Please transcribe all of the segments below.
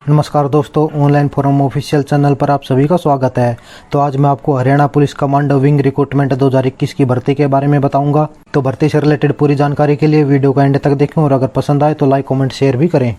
नमस्कार दोस्तों, online forum official channel पर आप सभी का स्वागत है। तो आज मैं आपको Haryana police commando wing recruitment 2021 की भर्ती के बारे में बताऊंगा। तो भर्ती से रिलेटेड पूरी जानकारी के लिए वीडियो को एंड तक देखें और अगर पसंद आए तो लाइक कमेंट शेयर भी करें।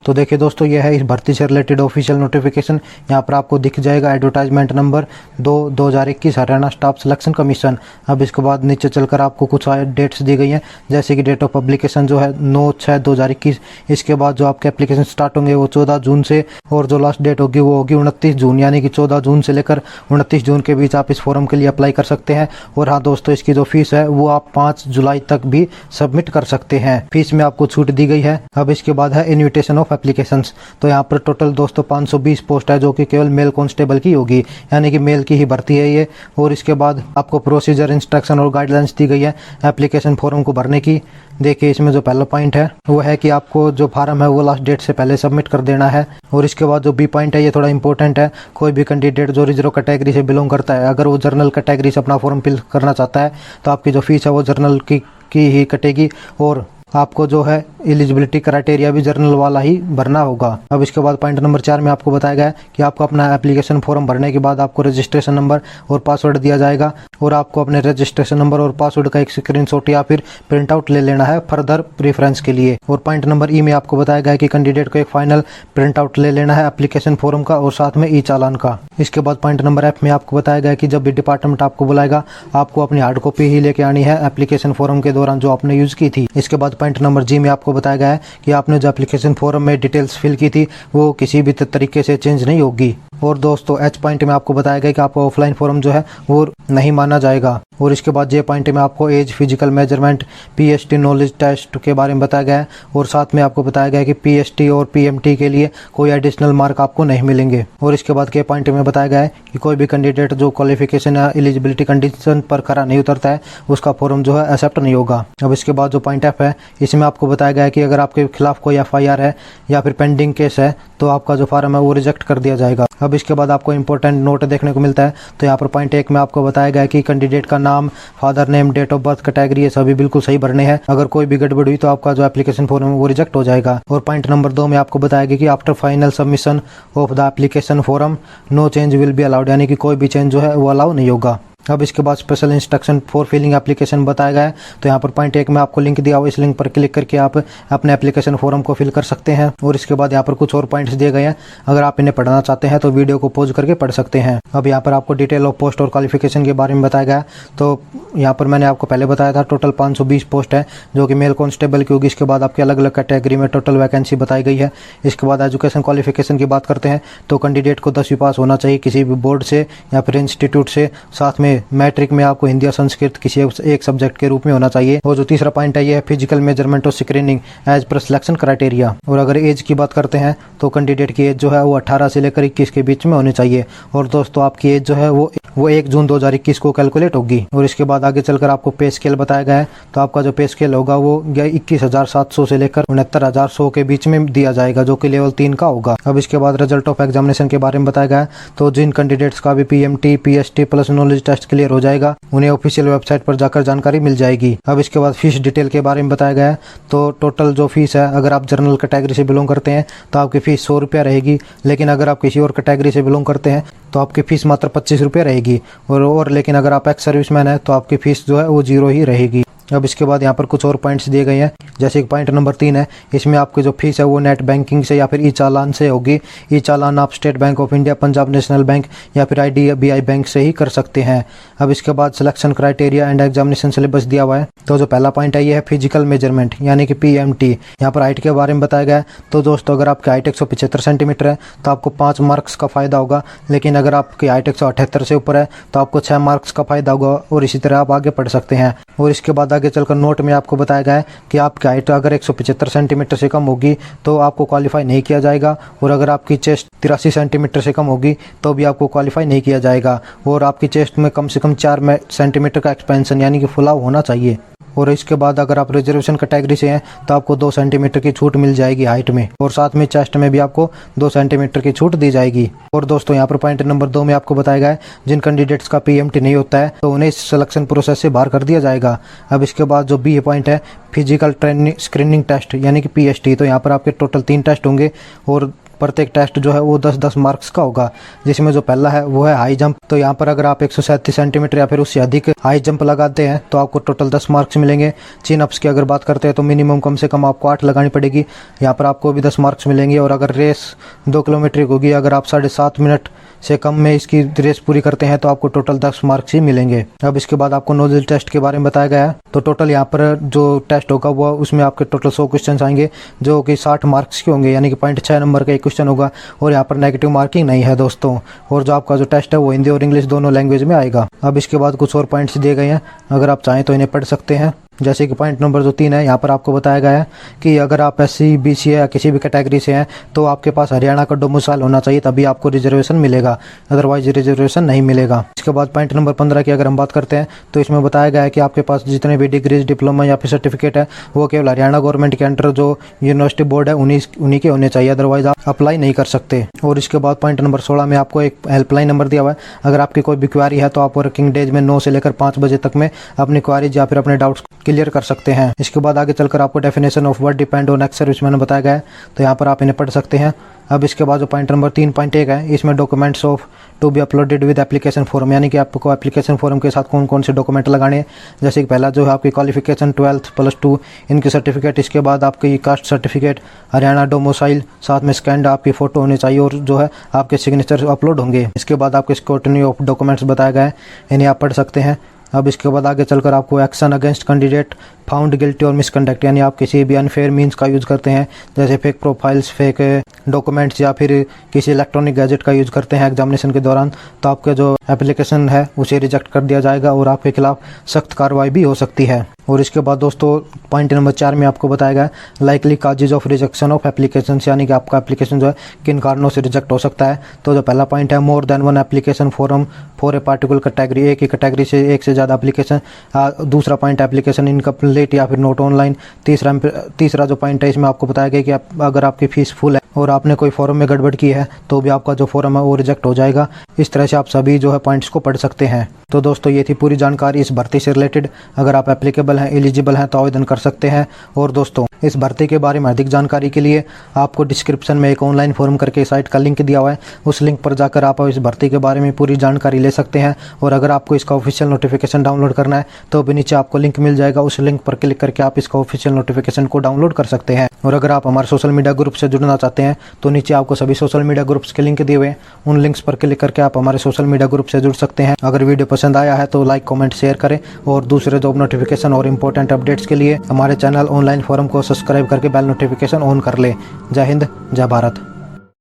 तो देखिए दोस्तों, यह है इस भर्ती से रिलेटेड ऑफिशियल नोटिफिकेशन। यहाँ पर आपको दिख जाएगा advertisement number 2/2021 Haryana staff selection commission. अब इसके बाद नीचे चलकर आपको कुछ डेट्स दी गई हैं, जैसे कि डेट ऑफ पब्लिकेशन जो है 9/6/2021। इसके बाद जो आपके एप्लीकेशन स्टार्ट होंगे वो 14 जून से, और जो लास्ट डेट होगी वो होगी 29 जून, यानी कि 14 जून से लेकर 29 जून के बीच आप इस फॉर्म के लिए अप्लाई कर सकते हैं। और हाँ दोस्तों, इसकी जो फीस है वो आप 5 जुलाई तक भी सबमिट कर सकते हैं। फीस में आपको छूट दी गई है। अब इसके बाद है इन्विटेशन ऑफ एप्लीकेशंस। तो यहाँ पर टोटल दोस्तों 520 पोस्ट है, जो कि केवल मेल कांस्टेबल की होगी, यानी कि मेल की ही भर्ती है ये। और इसके बाद आपको प्रोसीजर, इंस्ट्रक्शन और गाइडलाइंस दी गई है एप्लीकेशन फॉर्म को भरने की। देखिए, इसमें जो पहला पॉइंट है वो है कि आपको जो फार्म है वो लास्ट डेट से पहले सबमिट कर देना है। और इसके बाद जो बी पॉइंट है ये थोड़ा इंपॉर्टेंट है। कोई भी कैंडिडेट जो रिजर्व कैटेगरी से बिलोंग करता है, अगर वो जनरल कैटेगरी से अपना फॉर्म फिल करना चाहता है तो आपकी जो फीस है वो जनरल की ही कटेगी, और आपको जो है एलिजिबिलिटी क्राइटेरिया भी जर्नल वाला ही भरना होगा। अब इसके बाद पॉइंट नंबर 4 में आपको बताया गया है कि आपको अपना एप्लीकेशन फॉर्म भरने के बाद आपको रजिस्ट्रेशन नंबर और पासवर्ड दिया जाएगा, और आपको अपने रजिस्ट्रेशन नंबर और पासवर्ड का एक स्क्रीनशॉट या फिर प्रिंट आउट ले लेना है फर्दर प्रेफरेंस के लिए। और पॉइंट नंबर ई में आपको बताया गया है कि कैंडिडेट को एक फाइनल प्रिंट आउट ले लेना है एप्लीकेशन फॉर्म का और साथ में ई चालान का। इसके बाद पॉइंट नंबर एफ में आपको बताया गया है कि जब भी डिपार्टमेंट आपको बुलाएगा आपको अपनी हार्ड कॉपी ही लेके आनी है एप्लीकेशन फॉर्म के दौरान जो आपने यूज की थी। इसके बाद पॉइंट नंबर जी में आपको बताया गया है कि आपने जो एप्लीकेशन फॉर्म में डिटेल्स फिल की थी वो किसी भी तरीके से चेंज नहीं होगी। और दोस्तों एच पॉइंट में आपको बताया गया कि आपका ऑफलाइन फॉर्म जो है वो नहीं माना जाएगा। और इसके बाद जे पॉइंट में आपको age, physical measurement, PST knowledge test के बारे में बताया गया है, और साथ में आपको बताया गया है कि पीएसटी और पीएमटी के लिए कोई एडिशनल मार्क आपको नहीं मिलेंगे। और इसके बाद के पॉइंट में बताया गया है कि कोई भी कैंडिडेट जो क्वालिफिकेशन या एलिजिबिलिटी कंडीशन पर खरा नहीं उतरता है उसका फॉर्म जो है एक्सेप्ट नहीं होगा। अब इसके बाद जो पॉइंट एफ है इसमें आपको बताया गया है कि अगर आपके खिलाफ कोई एफआईआर है या फिर पेंडिंग केस है तो आपका जो फॉर्म है वो रिजेक्ट कर दिया जाएगा। अब इसके बाद आपको इंपॉर्टेंट नोट देखने को मिलता है। तो यहाँ पर पॉइंट 1 में आपको बताया गया है कि कैंडिडेट का नाम, father name, date of birth, category, ये सभी बिल्कुल सही भरने हैं। अगर कोई भी गड़बड़ हुई तो आपका जो एप्लीकेशन फॉर्म है वो रिजेक्ट हो जाएगा। और पॉइंट नंबर 2 में आपको बताया गया कि after final submission of the application form no change will be allowed, यानी कि कोई भी चेंज जो है वो अलाउ नहीं होगा। अब इसके बाद special instruction for filling application बताया गया है। तो यहाँ पर पॉइंट 1 में आपको लिंक दिया हुआ, इस लिंक पर क्लिक करके आप अपने एप्लीकेशन फॉर्म को फिल कर सकते हैं। और इसके बाद यहाँ पर कुछ और पॉइंट्स दिए गए हैं, अगर आप इन्हें पढ़ना चाहते हैं तो वीडियो को पॉज करके पढ़ सकते हैं। अब यहाँ पर आपको डिटेल ऑफ पोस्ट और क्वालिफिकेशन के बारे में बताया गया है। तो यहाँ पर मैंने आपको पहले बताया था टोटल 520 पोस्ट है जो कि मेल कांस्टेबल की होगी। इसके बाद आपके अलग अलग कैटेगरी में टोटल वैकेंसी बताई गई है। इसके बाद एजुकेशन क्वालिफिकेशन की बात करते हैं तो कैंडिडेट को 10वीं पास होना चाहिए किसी भी बोर्ड से या फिर इंस्टीट्यूट से, साथ में मैट्रिक में आपको हिंदी या संस्कृत किसी एक सब्जेक्ट के रूप में होना चाहिए। और जो तीसरा पॉइंट है ये है फिजिकल मेजरमेंट और स्क्रीनिंग एज पर सिलेक्शन क्राइटेरिया। और अगर एज की बात करते हैं तो कैंडिडेट की एज जो है वो 18 से लेकर 21 के बीच में होनी चाहिए। और दोस्तों आपकी एज जो है वो 1 जून 2021 को कैलकुलेट होगी। और इसके बाद आगे चलकर आपको पे स्केल बताया गया है। तो आपका जो पे स्केल होगा वो 21,700 से लेकर 69,100 के बीच में दिया जाएगा, जो कि लेवल 3 का होगा। अब इसके बाद रिजल्ट ऑफ एग्जामिनेशन के बारे में बताया गया है। तो जिन कैंडिडेट्स का भी PMT, PST plus knowledge test clear हो जाएगा उन्हें ऑफिशियल वेबसाइट पर जाकर जानकारी मिल जाएगी। अब इसके बाद फीस डिटेल के बारे में बताया गया है। तो टोटल जो फीस है, अगर आप जनरल कैटेगरी से बिलोंग करते हैं तो आपकी फीस 100 रुपया रहेगी, लेकिन अगर आप किसी और कैटेगरी से बिलोंग करते हैं तो आपकी फीस मात्र 25 रुपया रहेगी। और लेकिन अगर आप एक्स सर्विसमैन है तो आपकी फीस जो है वो 0 ही रहेगी। अब इसके बाद यहाँ पर कुछ और पॉइंट्स दिए गए हैं, जैसे कि पॉइंट नंबर 3 है, इसमें आपकी जो फीस है वो नेट बैंकिंग से या फिर ई चालान से होगी। ई चालान आप state bank of India, Punjab national bank या फिर IDBI बैंक से ही कर सकते हैं। अब इसके बाद selection criteria and examination syllabus दिया हुआ है। तो जो पहला पॉइंट है ये है फिजिकल मेजरमेंट यानी कि PMT। यहाँ पर हाइट के बारे में बताया गया है। तो दोस्तों अगर आपकी हाइट 175 सेंटीमीटर है तो आपको 5 मार्क्स का फायदा होगा, लेकिन अगर आपकी हाइट 178 से ऊपर है तो आपको 6 मार्क्स का फायदा होगा। और इसी तरह आप आगे पढ़ सकते हैं। और इसके बाद आगे चलकर नोट में आपको बताया गया है कि आपकी हाइट अगर 175 सेंटीमीटर से कम होगी तो आपको क्वालिफाई नहीं किया जाएगा, और अगर आपकी चेस्ट 83 सेंटीमीटर से कम होगी तो भी आपको क्वालिफाई नहीं किया जाएगा। और आपकी चेस्ट में कम से कम 4 सेंटीमीटर का एक्सपेंशन यानी कि फुलाव होना चाहिए। और इसके बाद अगर आप रिजर्वेशन कैटेगरी से हैं तो आपको 2 सेंटीमीटर की छूट मिल जाएगी हाइट में, और साथ में चेस्ट में भी आपको 2 सेंटीमीटर की छूट दी जाएगी। और दोस्तों यहाँ पर पॉइंट नंबर 2 में आपको बताया गया है जिन कैंडिडेट्स का PMT नहीं होता है तो उन्हें इस सिलेक्शन प्रोसेस से बाहर कर दिया जाएगा। अब इसके बाद जो बी पॉइंट है फिजिकल ट्रेनिंग स्क्रीनिंग टेस्ट यानी कि PST, तो यहाँ पर आपके टोटल 3 टेस्ट होंगे और प्रत्येक टेस्ट जो है वो 10-10 मार्क्स का होगा, जिसमें जो पहला है वो है हाई जंप। तो यहाँ पर अगर आप 137 सेंटीमीटर या फिर उससे अधिक हाई जंप लगाते हैं तो आपको टोटल 10 मार्क्स मिलेंगे। चिन अप्स की अगर बात करते हैं तो मिनिमम कम से कम आपको 8 लगानी पड़ेगी, यहाँ पर आपको भी 10 मार्क्स मिलेंगे। और अगर रेस 2 किलोमीटर की होगी, अगर आप 7.5 मिनट से कम में इसकी रेस पूरी करते हैं तो आपको टोटल 10 मार्क्स ही मिलेंगे। अब इसके बाद आपको नोजल टेस्ट के बारे में बताया गया है। तो टोटल यहाँ पर जो टेस्ट होगा वो उसमें आपके टोटल 100 क्वेश्चन आएंगे जो कि 60 मार्क्स के होंगे, यानी कि 0.6 नंबर का एक क्वेश्चन होगा। और यहाँ पर नेगेटिव मार्किंग नहीं है दोस्तों। और जो आपका जो टेस्ट है वो हिंदी और इंग्लिश दोनों लैंग्वेज में आएगा। अब इसके बाद कुछ और पॉइंट्स दिए गए हैं, अगर आप चाहें तो इन्हें पढ़ सकते हैं। जैसे कि पॉइंट नंबर जो 3 है, यहाँ पर आपको बताया गया है कि अगर आप SC BC या किसी भी कैटेगरी से हैं तो आपके पास हरियाणा का डोमिसाइल होना चाहिए, तभी आपको रिजर्वेशन मिलेगा, अदरवाइज रिजर्वेशन नहीं मिलेगा। इसके बाद पॉइंट नंबर 15 की अगर हम बात करते हैं तो इसमें बताया गया है कि आपके पास जितने भी डिग्रीज, डिप्लोमा या फिर सर्टिफिकेट है वो केवल हरियाणा गवर्नमेंट के अंडर जो यूनिवर्सिटी बोर्ड है उन्हीं के होने चाहिए, अदरवाइज आप अप्लाई नहीं कर सकते। और इसके बाद पॉइंट नंबर 16 में आपको एक हेल्पलाइन नंबर दिया हुआ है, अगर आपकी कोई भी क्वेरी है तो आप वर्किंग डेज में 9 से लेकर 5 बजे तक में अपनी क्वेरीज या फिर अपने डाउट्स क्लियर कर सकते हैं। इसके बाद आगे चलकर आपको definition of word depend on ex serviceman बताया गया है, तो यहाँ पर आप इन्हें पढ़ सकते हैं। अब इसके बाद जो पॉइंट नंबर 3.1 है, इसमें documents of to be uploaded with application form, यानी कि आपको एप्लीकेशन फॉर्म के साथ कौन कौन से डॉक्यूमेंट लगाने हैं। जैसे कि पहला जो है आपकी क्वालिफिकेशन 12th +2 इनकी सर्टिफिकेट, इसके बाद आपकी कास्ट सर्टिफिकेट, हरियाणा डोमिसाइल, साथ में स्कैंड आपकी फ़ोटो होनी चाहिए और जो है आपके सिग्नेचर अपलोड होंगे। इसके बाद आपके स्क्रूटनी ऑफ डॉक्यूमेंट्स बताया गया है, इन्हें आप पढ़ सकते हैं। अब इसके बाद आगे चलकर आपको action against candidate found guilty और मिसकंडक्ट, यानी आप किसी भी अनफेयर मीन्स का यूज़ करते हैं, जैसे फेक प्रोफाइल्स, फेक डॉक्यूमेंट्स या फिर किसी इलेक्ट्रॉनिक गैजेट का यूज़ करते हैं एग्जामिनेशन के दौरान, तो आपका जो एप्लीकेशन है उसे रिजेक्ट कर दिया जाएगा और आपके खिलाफ सख्त कार्रवाई भी हो सकती है। और इसके बाद दोस्तों पॉइंट नंबर 4 में आपको बताया गया likely causes of rejection of application, यानी कि आपका एप्लीकेशन जो है किन कारणों से रिजेक्ट हो सकता है। तो जो पहला पॉइंट है more than one application forum for a particular category, एक ही कैटेगरी से एक से ज़्यादा एप्लीकेशन। दूसरा पॉइंट एप्लीकेशन इनकम्प्लीट या फिर नोट ऑनलाइन। तीसरा जो पॉइंट है इसमें आपको बताया गया कि अगर आपकी फीस फुल है और आपने कोई फॉर्म में गड़बड़ की है तो भी आपका जो फॉर्म है वो रिजेक्ट हो जाएगा। इस तरह से आप सभी जो है पॉइंट्स को पढ़ सकते हैं। तो दोस्तों ये थी पूरी जानकारी इस भर्ती से रिलेटेड। अगर आप एप्लीकेबल हैं, एलिजिबल हैं तो आवेदन कर सकते हैं। और दोस्तों इस भर्ती के बारे में अधिक जानकारी के लिए आपको डिस्क्रिप्शन में एक ऑनलाइन फॉर्म करके साइट का लिंक दिया हुआ है, उस लिंक पर जाकर आप इस भर्ती के बारे में पूरी जानकारी ले सकते हैं। और अगर आपको इसका ऑफिशियल नोटिफिकेशन डाउनलोड करना है तो भी नीचे आपको लिंक मिल जाएगा, उस लिंक पर क्लिक करके आप इसका ऑफिशियल नोटिफिकेशन को डाउनलोड कर सकते हैं। और अगर आप हमारे सोशल मीडिया ग्रुप से जुड़ना चाहते हैं तो नीचे आपको सभी सोशल मीडिया ग्रुप्स के लिंक दिए हुए हैं, उन लिंक्स पर क्लिक करके आप हमारे सोशल मीडिया ग्रुप से जुड़ सकते हैं। अगर वीडियो पसंद आया है तो लाइक, कमेंट, शेयर करें और दूसरे जॉब नोटिफिकेशन और इंपॉर्टेंट अपडेट्स के लिए हमारे चैनल ऑनलाइन फोरम को सब्सक्राइब करके बेल नोटिफिकेशन ऑन कर लें। जय हिंद, जय भारत।